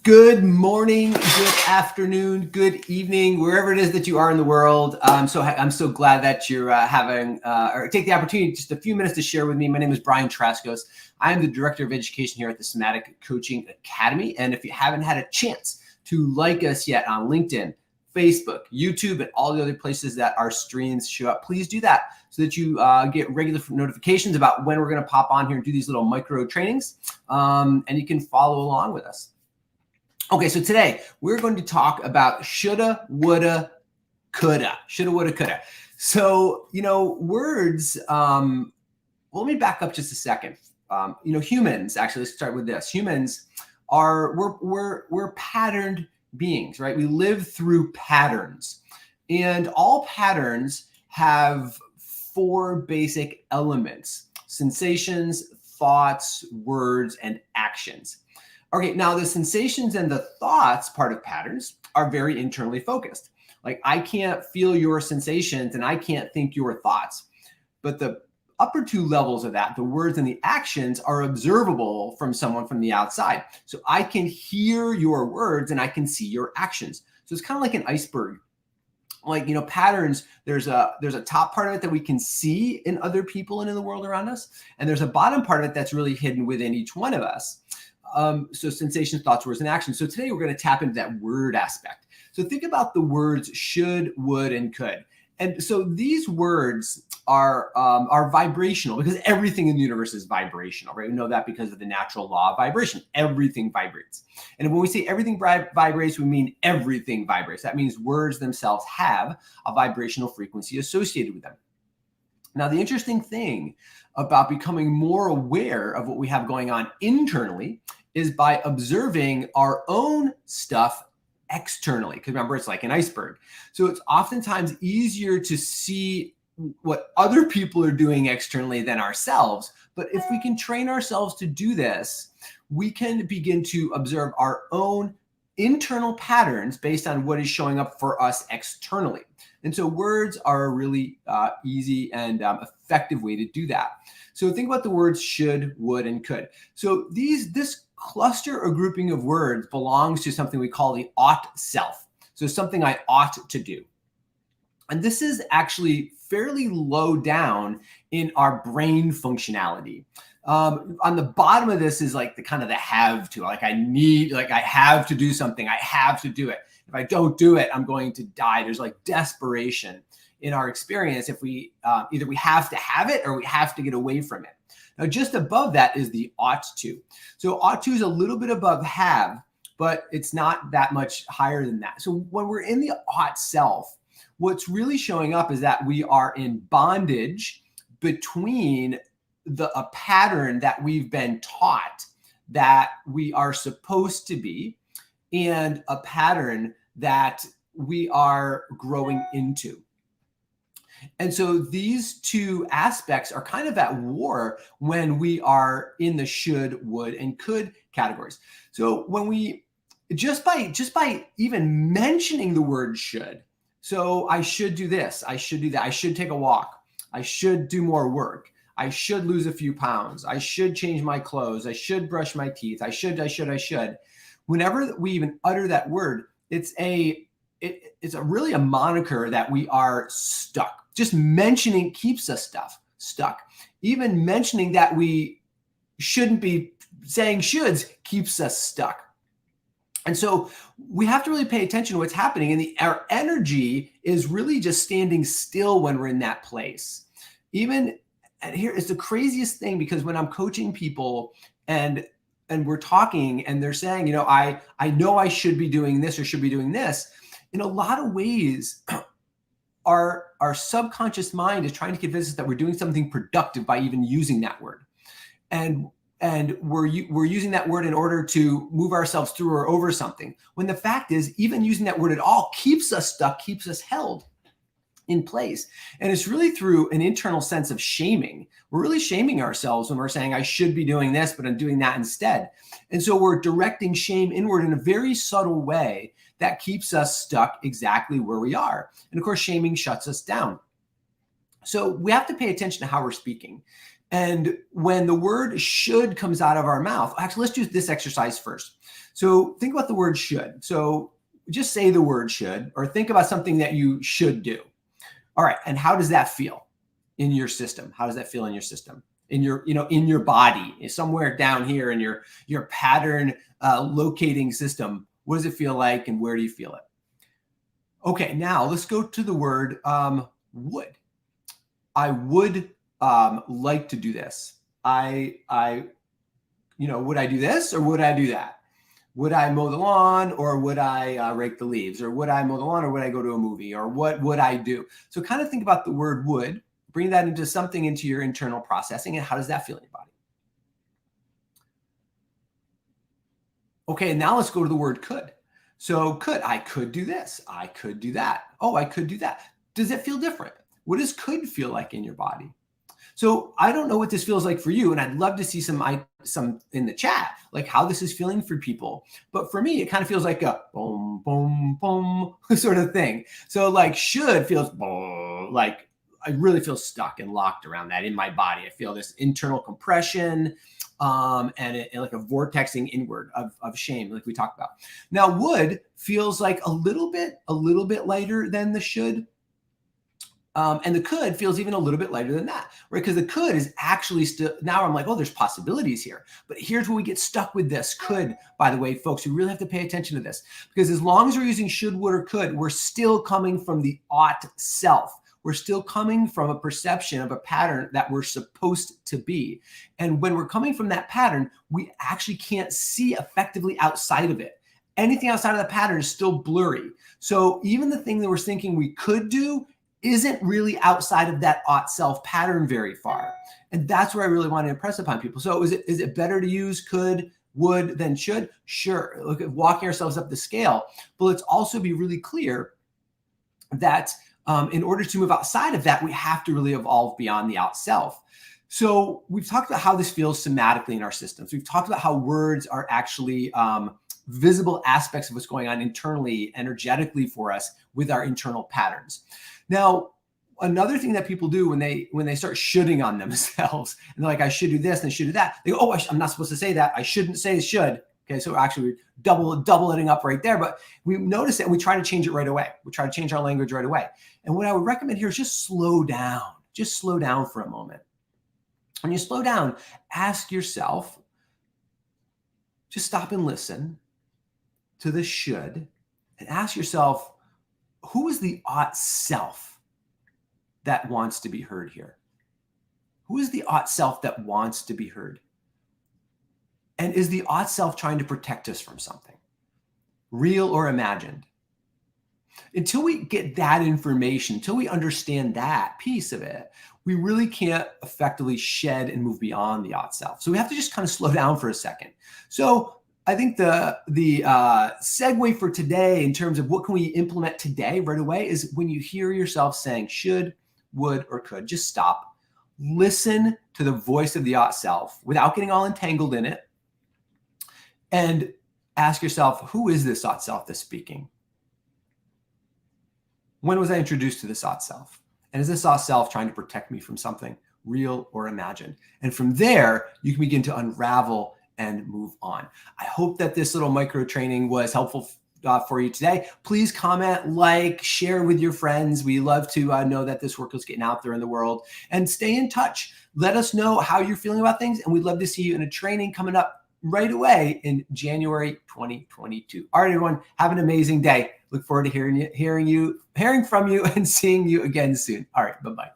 Good morning, good afternoon, good evening, wherever it is that you are in the world. I'm so glad that you're or take the opportunity just a few minutes to share with me. My name is Brian Traskos. I am the Director of Education here at the Somatic Coaching Academy. And if you haven't had a chance to like us yet on LinkedIn, Facebook, YouTube, and all the other places that our streams show up, please do that so that you get regular notifications about when we're going to pop on here and do these little micro trainings. And you can follow along with us. Okay, so today we're going to talk about shoulda, woulda, coulda. Shoulda, woulda, coulda. So, words, let me back up just a second. Humans, actually, let's start with this. Humans we're patterned beings, right? We live through patterns. And all patterns have four basic elements: sensations, thoughts, words, and actions. Okay, now the sensations and the thoughts part of patterns are very internally focused. Like, I can't feel your sensations and I can't think your thoughts. But the upper two levels of that, the words and the actions, are observable from someone from the outside. So I can hear your words and I can see your actions. So it's kind of like an iceberg. Like, patterns, there's a top part of it that we can see in other people and in the world around us. And there's a bottom part of it that's really hidden within each one of us. So sensations, thoughts, words, and actions. So today we're going to tap into that word aspect. So think about the words should, would, and could. And so these words are vibrational because everything in the universe is vibrational, right? We know that because of the natural law of vibration. Everything vibrates. And when we say everything vibrates, we mean everything vibrates. That means words themselves have a vibrational frequency associated with them. Now, the interesting thing about becoming more aware of what we have going on internally is by observing our own stuff externally. Because remember, it's like an iceberg. So it's oftentimes easier to see what other people are doing externally than ourselves. But if we can train ourselves to do this, we can begin to observe our own internal patterns based on what is showing up for us externally. And so words are a really easy and effective way to do that. So think about the words should, would, and could. So this cluster or grouping of words belongs to something we call the ought self. So something I ought to do. And this is actually fairly low down in our brain functionality. On the bottom of this is like the have to, like I have to do something. I have to do it. If I don't do it, I'm going to die. There's like desperation in our experience. If we either we have to have it or we have to get away from it. Now, just above that is the ought to. So ought to is a little bit above have, but it's not that much higher than that. So when we're in the ought self, what's really showing up is that we are in bondage between a pattern that we've been taught that we are supposed to be and a pattern that we are growing into. And so these two aspects are kind of at war when we are in the should, would, and could categories. So when we just by even mentioning the word should, so I should do this, I should do that, I should take a walk, I should do more work, I should lose a few pounds, I should change my clothes, I should brush my teeth, I should. Whenever we even utter that word, it's really a moniker that we are stuck. Just mentioning keeps us stuck. Even mentioning that we shouldn't be saying shoulds keeps us stuck. And so we have to really pay attention to what's happening. And our energy is really just standing still when we're in that place. And here is the craziest thing, because when I'm coaching people and we're talking and they're saying, I know I should be doing this or should be doing this, in a lot of ways, our subconscious mind is trying to convince us that we're doing something productive by even using that word. And we're using that word in order to move ourselves through or over something. When the fact is, even using that word at all keeps us stuck, keeps us held in place. And it's really through an internal sense of shaming. We're really shaming ourselves when we're saying, I should be doing this, but I'm doing that instead. And so we're directing shame inward in a very subtle way that keeps us stuck exactly where we are. And of course, shaming shuts us down. So we have to pay attention to how we're speaking. And when the word should comes out of our mouth, actually, let's do this exercise first. So think about the word should. So just say the word should, or think about something that you should do. All right. And how does that feel in your system? How does that feel in your system? In your, in your body, somewhere down here in your pattern locating system? What does it feel like, and where do you feel it? Okay, now let's go to the word would. I would like to do this. Would I do this, or would I do that? Would I mow the lawn, or would I rake the leaves? Or would I mow the lawn, or would I go to a movie? Or what would I do? So kind of think about the word would, bring that into something into your internal processing, and how does that feel in your body? Okay, now let's go to the word could. So I could do this. I could do that. Oh, I could do that. Does it feel different? What does could feel like in your body? So I don't know what this feels like for you, and I'd love to see some in the chat, like how this is feeling for people. But for me, it kind of feels like a boom, boom, boom sort of thing. So like should feels boom, like I really feel stuck and locked around that in my body. I feel this internal compression, and like a vortexing inward of shame, like we talked about. Now, would feels like a little bit lighter than the should. And the could feels even a little bit lighter than that, right? Because the could is actually still, now I'm like, oh, there's possibilities here. But here's where we get stuck with this could, by the way, folks, we really have to pay attention to this, because as long as we're using should, would, or could, we're still coming from the ought self. We're still coming from a perception of a pattern that we're supposed to be. And when we're coming from that pattern, we actually can't see effectively outside of it. Anything outside of the pattern is still blurry. So even the thing that we're thinking we could do isn't really outside of that ought self pattern very far. And that's where I really want to impress upon people. So is it better to use could, would than should? Sure. Look at walking ourselves up the scale. But let's also be really clear that in order to move outside of that, we have to really evolve beyond the out self. So we've talked about how this feels somatically in our systems. We've talked about how words are actually visible aspects of what's going on internally, energetically for us with our internal patterns. Now, another thing that people do when they start shoulding on themselves, and they're like, I should do this and I should do that. They go, oh, I'm not supposed to say that. I shouldn't say should. Okay, so actually we're doubling up right there, but we notice it and we try to change it right away. We try to change our language right away. And what I would recommend here is just slow down. Just slow down for a moment. When you slow down, ask yourself, just stop and listen to the should, and ask yourself, who is the ought self that wants to be heard here? Who is the ought self that wants to be heard? And is the ought self trying to protect us from something, real or imagined? Until we get that information, until we understand that piece of it, we really can't effectively shed and move beyond the ought self. So we have to just kind of slow down for a second. So I think the segue for today in terms of what can we implement today right away is when you hear yourself saying should, would, or could, just stop. Listen to the voice of the ought self without getting all entangled in it. And ask yourself, who is this ought self that's speaking? When was I introduced to this ought self? And is this ought self trying to protect me from something real or imagined? And from there, you can begin to unravel and move on. I hope that this little micro training was helpful for you today. Please comment, like, share with your friends. We love to know that this work is getting out there in the world, and stay in touch. Let us know how you're feeling about things. And we'd love to see you in a training coming up right away in January 2022. All right, everyone, have an amazing day. Look forward to hearing from you and seeing you again soon. All right, bye-bye.